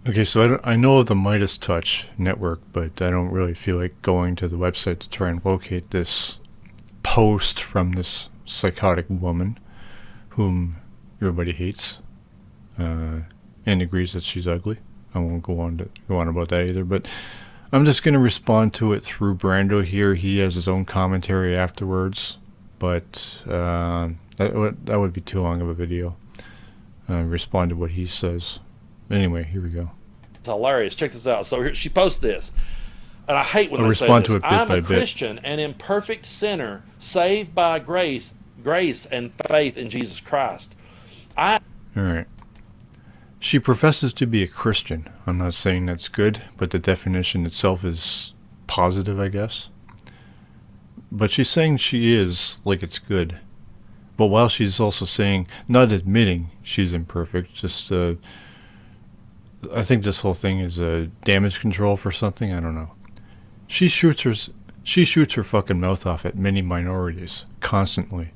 Okay, so I know of the Midas Touch network, but I don't really feel like going to the website to try and locate this post from this psychotic woman whom everybody hates and agrees that she's ugly. I won't go on about that either, but I'm just going to respond to it through Brando here. He has his own commentary afterwards, but that would be too long of a video. Respond to what he says. Anyway, here we go. It's hilarious. Check this out. So here, she posts this, and I hate when I'll they say respond this. to it bit I'm by a bit. Christian, an imperfect sinner, saved by grace and faith in Jesus Christ. All right. She professes to be a Christian. I'm not saying that's good, but the definition itself is positive, I guess. But she's saying she is, like it's good. But while she's also saying, not admitting she's imperfect, just, I think this whole thing is a damage control for something, I don't know. She shoots her fucking mouth off at many minorities, constantly.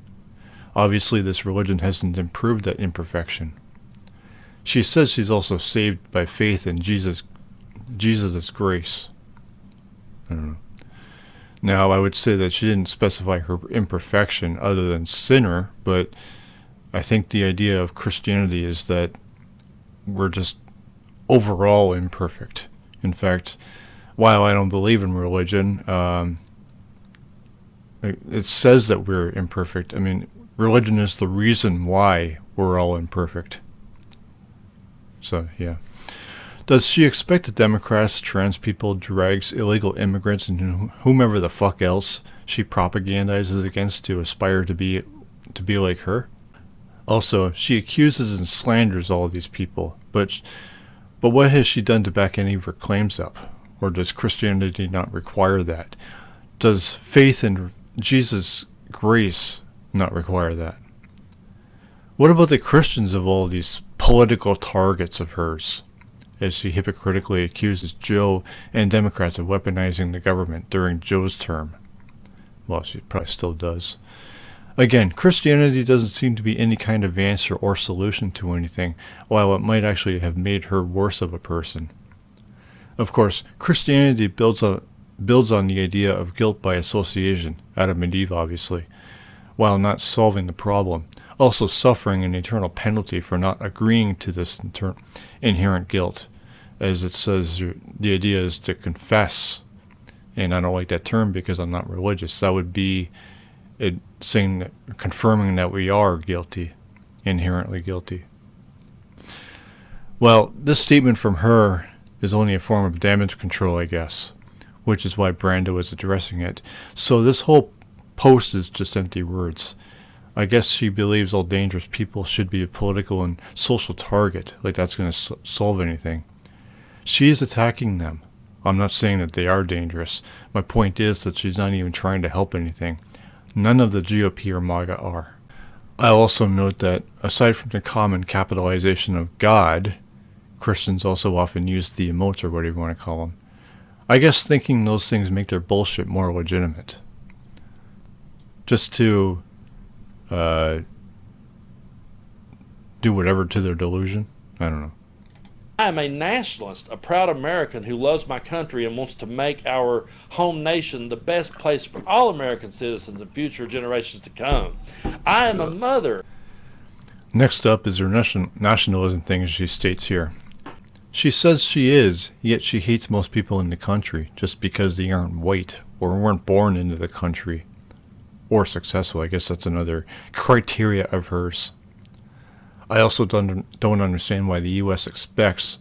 Obviously, this religion hasn't improved that imperfection. She says she's also saved by faith in Jesus' grace. I don't know. Now, I would say that she didn't specify her imperfection other than sinner, but I think the idea of Christianity is that we're just overall imperfect. In fact, while I don't believe in religion, it says that we're imperfect. I mean, religion is the reason why we're all imperfect. So, yeah. Does she expect the Democrats, trans people, drags, illegal immigrants, and whomever the fuck else she propagandizes against to aspire to be like her? Also, she accuses and slanders all of these people, but what has she done to back any of her claims up? Or does Christianity not require that? Does faith in Jesus' grace not require that? What about the Christians of all of these political targets of hers, as she hypocritically accuses Joe and Democrats of weaponizing the government during Joe's term? Well, she probably still does. Again, Christianity doesn't seem to be any kind of answer or solution to anything, while it might actually have made her worse of a person. Of course, Christianity builds on the idea of guilt by association, Adam and Eve obviously, while not solving the problem, also suffering an eternal penalty for not agreeing to this inherent guilt. As it says, the idea is to confess, and I don't like that term because I'm not religious. That would be it saying, confirming that we are guilty, inherently guilty. Well, this statement from her is only a form of damage control, I guess, which is why Brando is addressing it. So this whole post is just empty words. I guess she believes all dangerous people should be a political and social target, like that's going to solve anything. She is attacking them. I'm not saying that they are dangerous. My point is that she's not even trying to help anything. None of the GOP or MAGA are. I also note that, aside from the common capitalization of God, Christians also often use the emotes or whatever you want to call them. I guess thinking those things make their bullshit more legitimate. Just to do whatever to their delusion. I don't know. I am a nationalist, a proud American who loves my country and wants to make our home nation the best place for all American citizens and future generations to come. I am a mother. Next up is her nationalism thing, as she states here. She says she is, yet she hates most people in the country just because they aren't white or weren't born into the country or successful. I guess that's another criteria of hers. I also don't understand why the U.S. expects,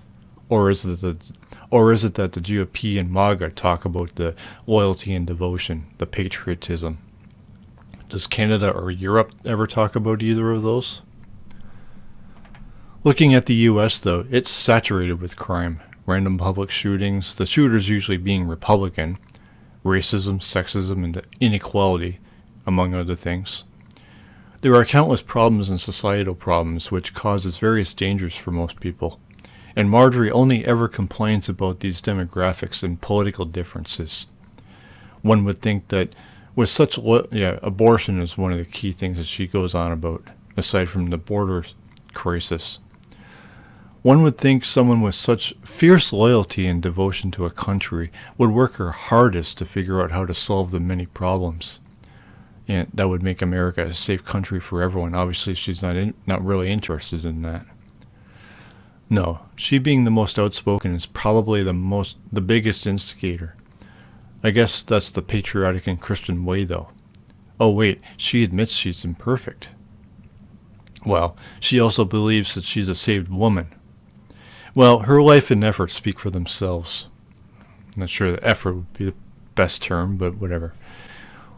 or is it that the GOP and MAGA talk about the loyalty and devotion, the patriotism? Does Canada or Europe ever talk about either of those? Looking at the U.S., though, it's saturated with crime, random public shootings, the shooters usually being Republican, racism, sexism, and inequality, among other things. There are countless problems and societal problems which causes various dangers for most people, and Marjorie only ever complains about these demographics and political differences. One would think that with such abortion is one of the key things that she goes on about, aside from the border crisis. One would think someone with such fierce loyalty and devotion to a country would work her hardest to figure out how to solve the many problems. And that would make America a safe country for everyone. Obviously, she's not really interested in that. No, she being the most outspoken is probably the biggest instigator. I guess that's the patriotic and Christian way, though. Oh wait, she admits she's imperfect. Well, she also believes that she's a saved woman. Well, her life and effort speak for themselves. I'm not sure that effort would be the best term, but whatever.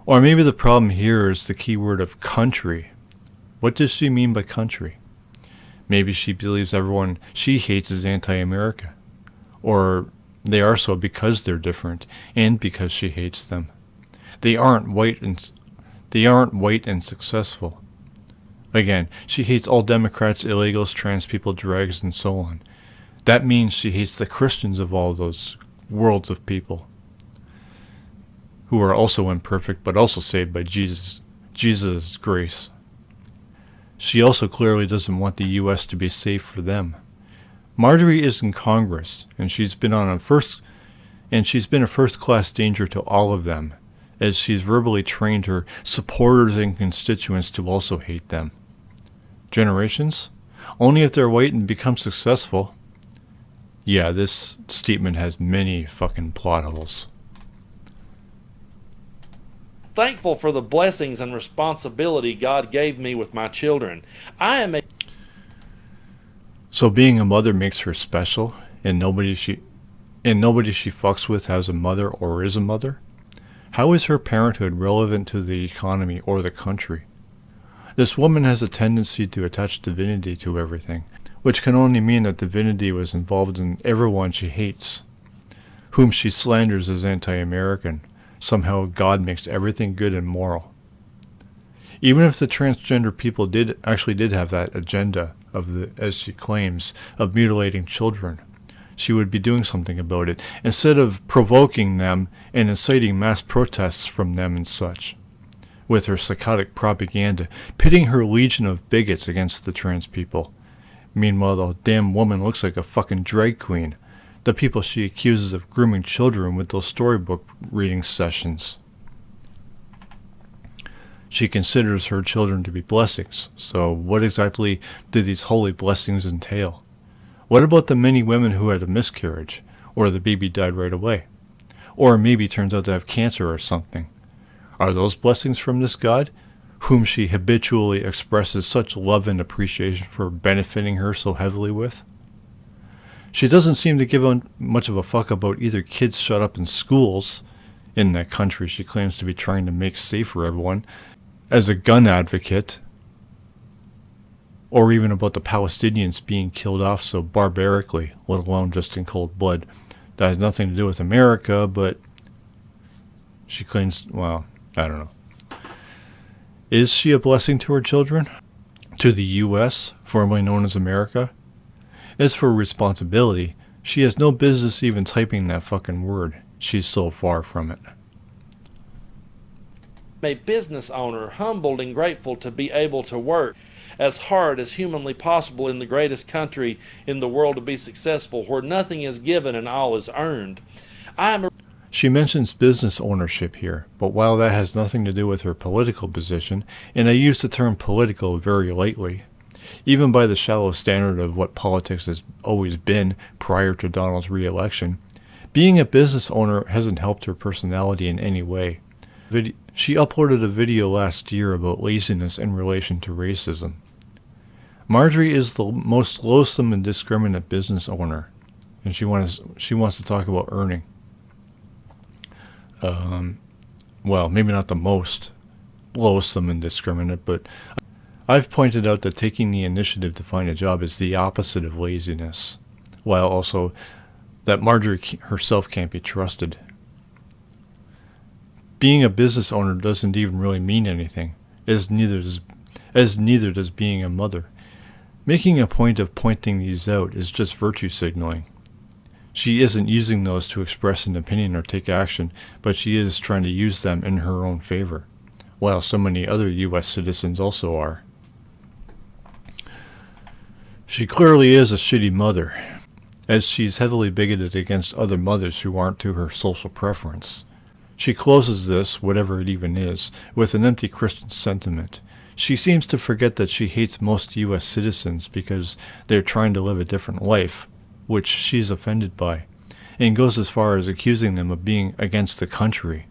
Or maybe the problem here is the key word of country. What does she mean by country? Maybe she believes everyone she hates is anti-America. Or they are so because they're different, and because she hates them. They aren't white and successful. Again, she hates all Democrats, illegals, trans people, drags, and so on. That means she hates the Christians of all those worlds of people, who are also imperfect but also saved by Jesus' grace. She also clearly doesn't want the U.S. to be safe for them. Marjorie is in Congress, and she's been a first-class danger to all of them, as she's verbally trained her supporters and constituents to also hate them. Generations? Only if they're white and become successful. Yeah, this statement has many fucking plot holes. Thankful for the blessings and responsibility God gave me with my children. So being a mother makes her special, and nobody she fucks with has a mother or is a mother? How is her parenthood relevant to the economy or the country? This woman has a tendency to attach divinity to everything, which can only mean that divinity was involved in everyone she hates, whom she slanders as anti-American. Somehow God makes everything good and moral. Even if the transgender people did have that agenda as she claims, of mutilating children, she would be doing something about it, instead of provoking them and inciting mass protests from them and such, with her psychotic propaganda, pitting her legion of bigots against the trans people. Meanwhile, the damn woman looks like a fucking drag queen, the people she accuses of grooming children with those storybook reading sessions. She considers her children to be blessings, so what exactly do these holy blessings entail? What about the many women who had a miscarriage, or the baby died right away, or maybe turns out to have cancer or something? Are those blessings from this God, whom she habitually expresses such love and appreciation for benefiting her so heavily with? She doesn't seem to give much of a fuck about either kids shut up in schools, in that country she claims to be trying to make safe for everyone, as a gun advocate, or even about the Palestinians being killed off so barbarically, let alone just in cold blood. That has nothing to do with America, but she claims, well, I don't know. Is she a blessing to her children? To the U.S., formerly known as America? As for responsibility, she has no business even typing that fucking word. She's so far from it. A business owner, humbled and grateful to be able to work as hard as humanly possible in the greatest country in the world to be successful, where nothing is given and all is earned. She mentions business ownership here, but while that has nothing to do with her political position, and I use the term political very lightly, even by the shallow standard of what politics has always been prior to Donald's re-election, being a business owner hasn't helped her personality in any way. She uploaded a video last year about laziness in relation to racism. Marjorie is the most loathsome and discriminate business owner, and she wants to talk about earning. Well, maybe not the most loathsome and discriminate, but I've pointed out that taking the initiative to find a job is the opposite of laziness, while also that Marjorie herself can't be trusted. Being a business owner doesn't even really mean anything, as neither does being a mother. Making a point of pointing these out is just virtue signaling. She isn't using those to express an opinion or take action, but she is trying to use them in her own favor, while so many other U.S. citizens also are. She clearly is a shitty mother, as she's heavily bigoted against other mothers who aren't to her social preference. She closes this, whatever it even is, with an empty Christian sentiment. She seems to forget that she hates most U.S. citizens because they're trying to live a different life, which she's offended by, and goes as far as accusing them of being against the country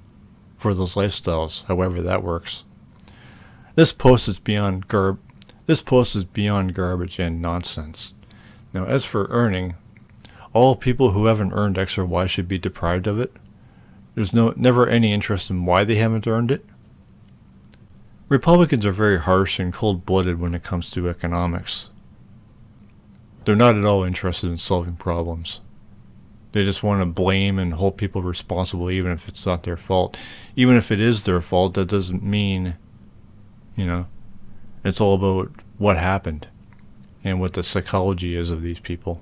for those lifestyles, however that works. This post is beyond garbage and nonsense. Now, as for earning, all people who haven't earned X or Y should be deprived of it. There's never any interest in why they haven't earned it. Republicans are very harsh and cold-blooded when it comes to economics. They're not at all interested in solving problems. They just want to blame and hold people responsible even if it's not their fault. Even if it is their fault, that doesn't mean, it's all about what happened and what the psychology is of these people.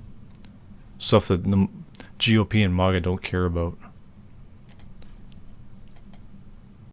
Stuff that the GOP and MAGA don't care about.